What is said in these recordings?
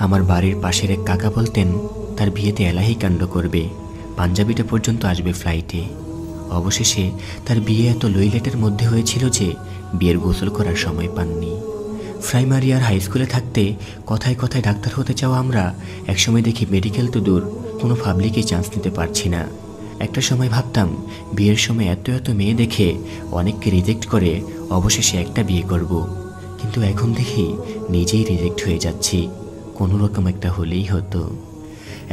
আমার বাড়ির পাশের এক কাকা বলতেন তার বিয়েতে এলাহি কাণ্ড করবে, পাঞ্জাবিটা পর্যন্ত আসবে ফ্লাইটে। অবশেষে তার বিয়ে এত লইলেটের মধ্যে হয়েছিল যে বিয়ের গোসল করার সময় পাননি। প্রাইমারি আর হাই স্কুলে থাকতে কথায় কথায় ডাক্তার হতে চাওয়া আমরা একসময় দেখি মেডিকেল তো দূর, কোনো পাবলিকেই চান্স নিতে পারছি না। একটা সময় ভাবতাম বিয়ের সময় এত এত মেয়ে দেখে অনেককে রিজেক্ট করে অবশেষে একটা বিয়ে করব, কিন্তু এখন দেখি নিজেই রিজেক্ট হয়ে যাচ্ছি। কোনো রকম একটা হলেই হতো।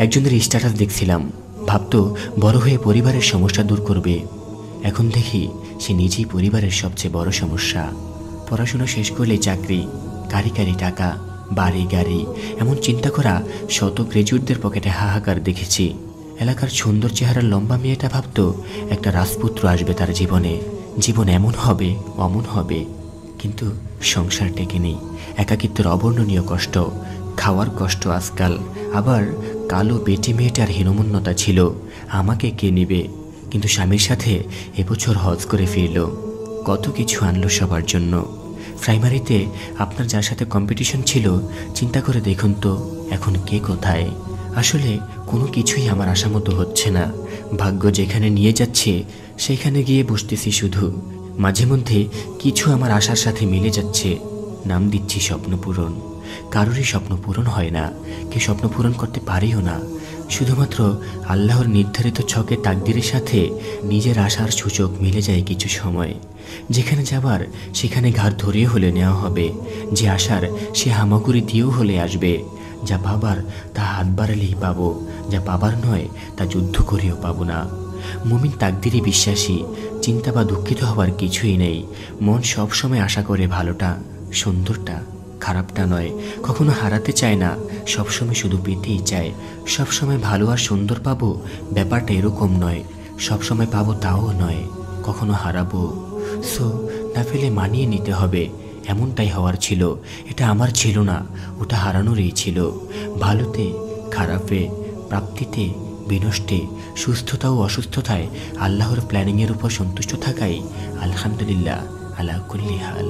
একজনের স্ট্যাটাস দেখছিলাম, ভাবতো বড় হয়ে পরিবারের সমস্যা দূর করবে। এখন দেখি সে নিজেই পরিবারের সবচেয়ে বড় সমস্যা। পড়াশোনা শেষ করলে চাকরি, কারি কারি টাকা, বাড়ি গাড়ি, এমন চিন্তা করা শত গ্র্যাজুয়েটদের পকেটে হাহাকার দেখেছি। এলাকার সুন্দর চেহারার লম্বা মেয়েটা ভাবতো একটা রাজপুত্র আসবে তার জীবনে, জীবন এমন হবে অমন হবে, কিন্তু সংসার টেকে নেই। একাকিত্বের অবর্ণনীয় কষ্ট, খাওয়ার কষ্ট আজকাল, আবার কালো বেটে মেয়েটার হীনমন্যতা ছিল, আমাকে কে নেবে। কিন্তু স্বামীর সাথে এবছর হজ করে ফিরল, কত কিছু আনলো সবার জন্য। প্রাইমারিতে আপনার যার সাথে কম্পিটিশন ছিল, চিন্তা করে দেখুন তো এখন কে কোথায়। আসলে কোনো কিছুই আমার আশা মতো হচ্ছে না। ভাগ্য যেখানে নিয়ে যাচ্ছে সেখানে গিয়ে বসতেছি শুধু। মাঝে মধ্যে কিছু আমার আশার সাথে মিলে যাচ্ছে, নাম দিচ্ছি স্বপ্ন পূরণ। কারোরই স্বপ্ন পূরণ হয় না, কেউ স্বপ্ন পূরণ করতে পারেও না। শুধুমাত্র আল্লাহর নির্ধারিত ছকে তাকদিরের সাথে নিজের আশার সূচক মিলে যায় কিছু সময়। যেখানে যাবার সেখানে ঘাড় ধরিয়ে হলে নেওয়া হবে, যে আশার সে হামাগুড়ি দিয়েও হলে আসবে। যা পাবার তা হাত বাড়ালেই পাবো, যা পাবার নয় তা যুদ্ধ করেও পাবো না। মুমিন তাকদিরে বিশ্বাসী, চিন্তা বা দুঃখিত হওয়ার কিছুই নেই। মন সবসময় আশা করে ভালোটা, সুন্দরটা, খারাপটা নয়। কখনো হারাতে চায় না, সবসময় শুধু পেতেই চায়। সবসময় ভালো আর সুন্দর পাবো ব্যাপারটা এরকম নয়, সবসময় পাবো তাও নয়, কখনো হারাবো। সো না ফেলে মানিয়ে নিতে হবে, এমনটাই হওয়ার ছিল। এটা আমার ছিল না, ওটা হারানোরই ছিল। ভালোতে খারাপে, প্রাপ্তিতে বিনষ্টে, সুস্থতা ও অসুস্থতায় আল্লাহর প্ল্যানিংয়ের উপর সন্তুষ্ট থাকাই আলহামদুলিল্লাহ আলা কুল্লি হাল।